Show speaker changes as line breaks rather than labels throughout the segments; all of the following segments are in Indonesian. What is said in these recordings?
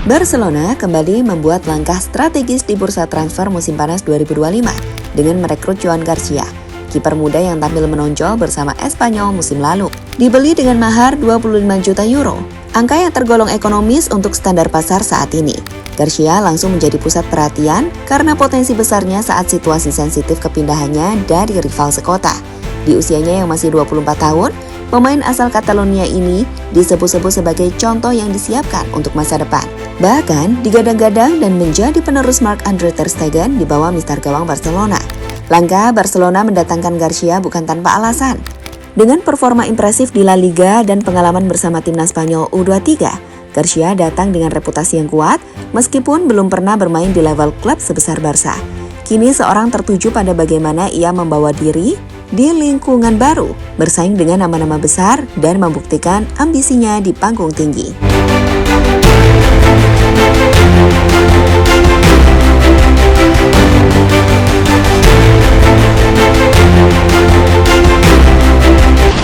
Barcelona kembali membuat langkah strategis di bursa transfer musim panas 2025 dengan merekrut Joan Garcia, kiper muda yang tampil menonjol bersama Espanyol musim lalu. Dibeli dengan mahar 25 juta euro, angka yang tergolong ekonomis untuk standar pasar saat ini. Garcia langsung menjadi pusat perhatian karena potensi besarnya saat situasi sensitif kepindahannya dari rival sekota. Di usianya yang masih 24 tahun, pemain asal Catalonia ini disebut-sebut sebagai contoh yang disiapkan untuk masa depan. Bahkan digadang-gadang dan menjadi penerus Marc-Andre ter Stegen di bawah mister gawang Barcelona. Langkah Barcelona mendatangkan Garcia bukan tanpa alasan. Dengan performa impresif di La Liga dan pengalaman bersama timnas Spanyol U23, Garcia datang dengan reputasi yang kuat meskipun belum pernah bermain di level klub sebesar Barca. Kini seorang tertuju pada bagaimana ia membawa diri di lingkungan baru, bersaing dengan nama-nama besar dan membuktikan ambisinya di panggung tinggi.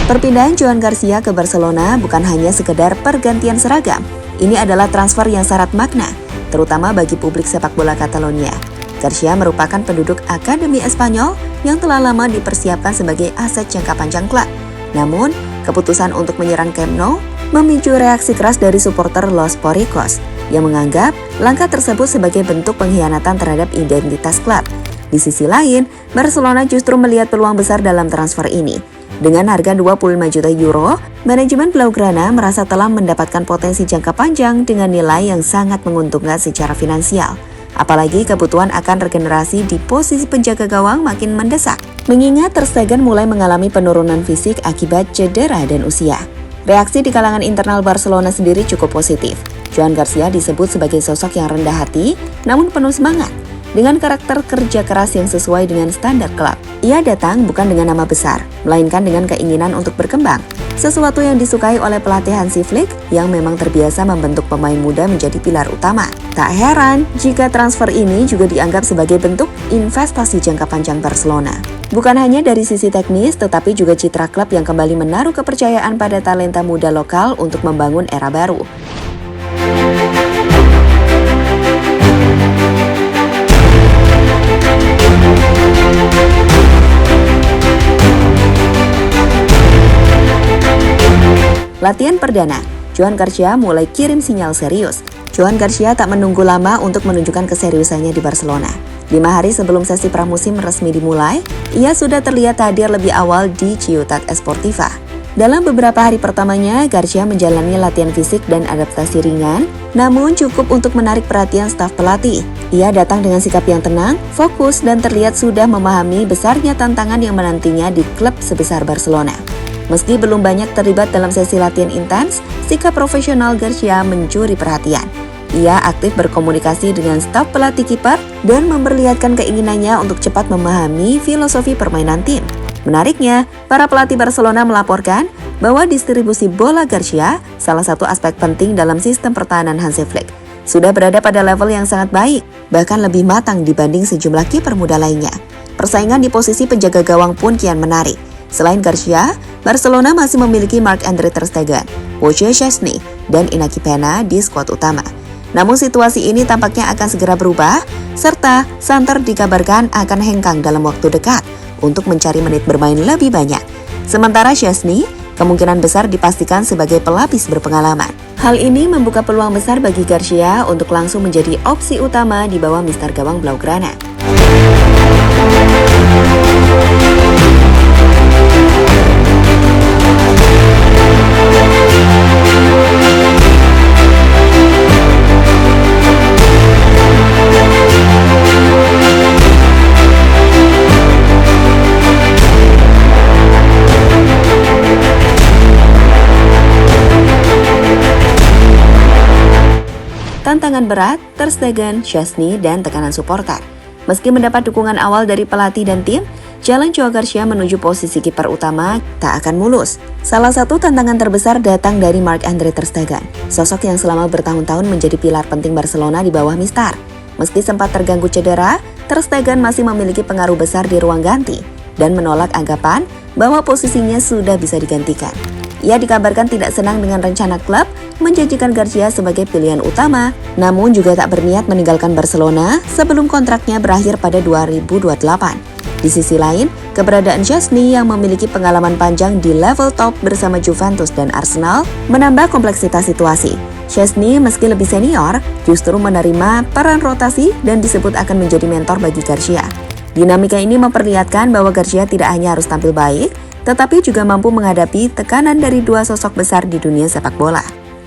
Perpindahan Joan Garcia ke Barcelona bukan hanya sekedar pergantian seragam. Ini adalah transfer yang syarat makna, terutama bagi publik sepak bola Catalonia. Garcia merupakan penduduk Akademi Espanyol yang telah lama dipersiapkan sebagai aset jangka panjang klub. Namun, keputusan untuk menyerang Camp Nou memicu reaksi keras dari supporter Los Porricos yang menganggap langkah tersebut sebagai bentuk pengkhianatan terhadap identitas klub. Di sisi lain, Barcelona justru melihat peluang besar dalam transfer ini. Dengan harga 25 juta euro, manajemen Blaugrana merasa telah mendapatkan potensi jangka panjang dengan nilai yang sangat menguntungkan secara finansial. Apalagi kebutuhan akan regenerasi di posisi penjaga gawang makin mendesak. Mengingat ter Stegen mulai mengalami penurunan fisik akibat cedera dan usia. Reaksi di kalangan internal Barcelona sendiri cukup positif. Joan Garcia disebut sebagai sosok yang rendah hati, namun penuh semangat. Dengan karakter kerja keras yang sesuai dengan standar klub. Ia datang bukan dengan nama besar, melainkan dengan keinginan untuk berkembang. Sesuatu yang disukai oleh pelatih Hansi Flick yang memang terbiasa membentuk pemain muda menjadi pilar utama. Tak heran jika transfer ini juga dianggap sebagai bentuk investasi jangka panjang Barcelona. Bukan hanya dari sisi teknis, tetapi juga citra klub yang kembali menaruh kepercayaan pada talenta muda lokal untuk membangun era baru. Latihan perdana, Joan Garcia mulai kirim sinyal serius. Joan Garcia tak menunggu lama untuk menunjukkan keseriusannya di Barcelona. 5 hari sebelum sesi pramusim resmi dimulai, ia sudah terlihat hadir lebih awal di Ciutat Esportiva. Dalam beberapa hari pertamanya, Garcia menjalani latihan fisik dan adaptasi ringan, namun cukup untuk menarik perhatian staf pelatih. Ia datang dengan sikap yang tenang, fokus, dan terlihat sudah memahami besarnya tantangan yang menantinya di klub sebesar Barcelona. Meski belum banyak terlibat dalam sesi latihan intens, sikap profesional Garcia mencuri perhatian. Ia aktif berkomunikasi dengan staf pelatih kiper dan memperlihatkan keinginannya untuk cepat memahami filosofi permainan tim. Menariknya, para pelatih Barcelona melaporkan bahwa distribusi bola Garcia, salah satu aspek penting dalam sistem pertahanan Hansi Flick, sudah berada pada level yang sangat baik, bahkan lebih matang dibanding sejumlah kiper muda lainnya. Persaingan di posisi penjaga gawang pun kian menarik. Selain Garcia, Barcelona masih memiliki Marc-Andre ter Stegen, Wojciech Szczesny, dan Inaki Peña di skuad utama. Namun situasi ini tampaknya akan segera berubah, serta Santer dikabarkan akan hengkang dalam waktu dekat untuk mencari menit bermain lebih banyak. Sementara Szczesny kemungkinan besar dipastikan sebagai pelapis berpengalaman. Hal ini membuka peluang besar bagi Garcia untuk langsung menjadi opsi utama di bawah mister gawang Blaugrana. Tantangan berat, ter Stegen, Szczesny, dan tekanan supporter. Meski mendapat dukungan awal dari pelatih dan tim, jalan Joan Garcia menuju posisi kiper utama tak akan mulus. Salah satu tantangan terbesar datang dari Marc-Andre ter Stegen, sosok yang selama bertahun-tahun menjadi pilar penting Barcelona di bawah mister. Meski sempat terganggu cedera, ter Stegen masih memiliki pengaruh besar di ruang ganti dan menolak anggapan bahwa posisinya sudah bisa digantikan. Ia dikabarkan tidak senang dengan rencana klub menjanjikan Garcia sebagai pilihan utama, namun juga tak berniat meninggalkan Barcelona sebelum kontraknya berakhir pada 2028. Di sisi lain, keberadaan Szczęsny yang memiliki pengalaman panjang di level top bersama Juventus dan Arsenal menambah kompleksitas situasi. Szczęsny meski lebih senior, justru menerima peran rotasi dan disebut akan menjadi mentor bagi Garcia. Dinamika ini memperlihatkan bahwa Garcia tidak hanya harus tampil baik, tetapi juga mampu menghadapi tekanan dari dua sosok besar di dunia sepak bola.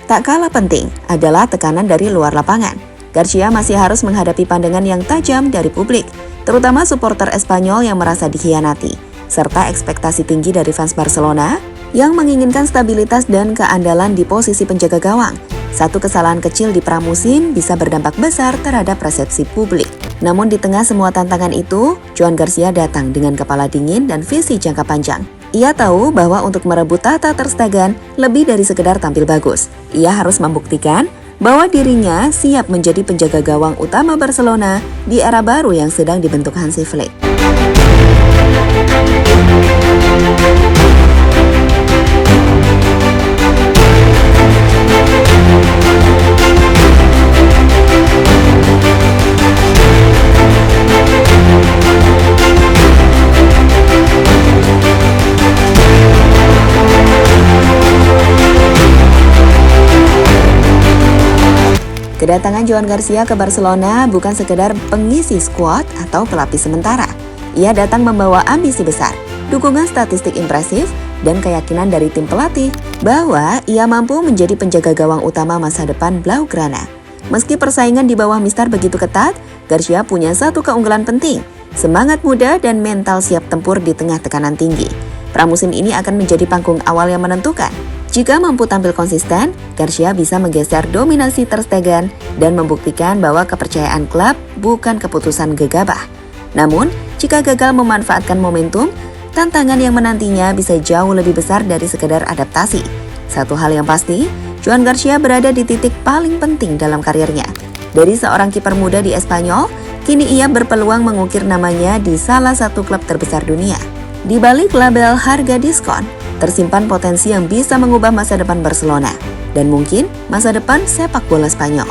Tak kalah penting adalah tekanan dari luar lapangan. Garcia masih harus menghadapi pandangan yang tajam dari publik, terutama supporter Espanyol yang merasa dikhianati, serta ekspektasi tinggi dari fans Barcelona yang menginginkan stabilitas dan keandalan di posisi penjaga gawang. Satu kesalahan kecil di pramusim bisa berdampak besar terhadap persepsi publik. Namun di tengah semua tantangan itu, Joan Garcia datang dengan kepala dingin dan visi jangka panjang. Ia tahu bahwa untuk merebut tahta Ter Stegen lebih dari sekedar tampil bagus. Ia harus membuktikan bahwa dirinya siap menjadi penjaga gawang utama Barcelona di era baru yang sedang dibentuk Hansi Flick. Kedatangan Joan Garcia ke Barcelona bukan sekedar pengisi skuad atau pelapis sementara. Ia datang membawa ambisi besar, dukungan statistik impresif, dan keyakinan dari tim pelatih bahwa ia mampu menjadi penjaga gawang utama masa depan Blaugrana. Meski persaingan di bawah Mister begitu ketat, Garcia punya satu keunggulan penting, semangat muda dan mental siap tempur di tengah tekanan tinggi. Pramusim ini akan menjadi panggung awal yang menentukan. Jika mampu tampil konsisten, Garcia bisa menggeser dominasi Ter Stegen dan membuktikan bahwa kepercayaan klub bukan keputusan gegabah. Namun, jika gagal memanfaatkan momentum, tantangan yang menantinya bisa jauh lebih besar dari sekedar adaptasi. Satu hal yang pasti, Joan Garcia berada di titik paling penting dalam karirnya. Dari seorang kiper muda di Espanyol, kini ia berpeluang mengukir namanya di salah satu klub terbesar dunia. Di balik label harga diskon, tersimpan potensi yang bisa mengubah masa depan Barcelona dan mungkin masa depan sepak bola Spanyol.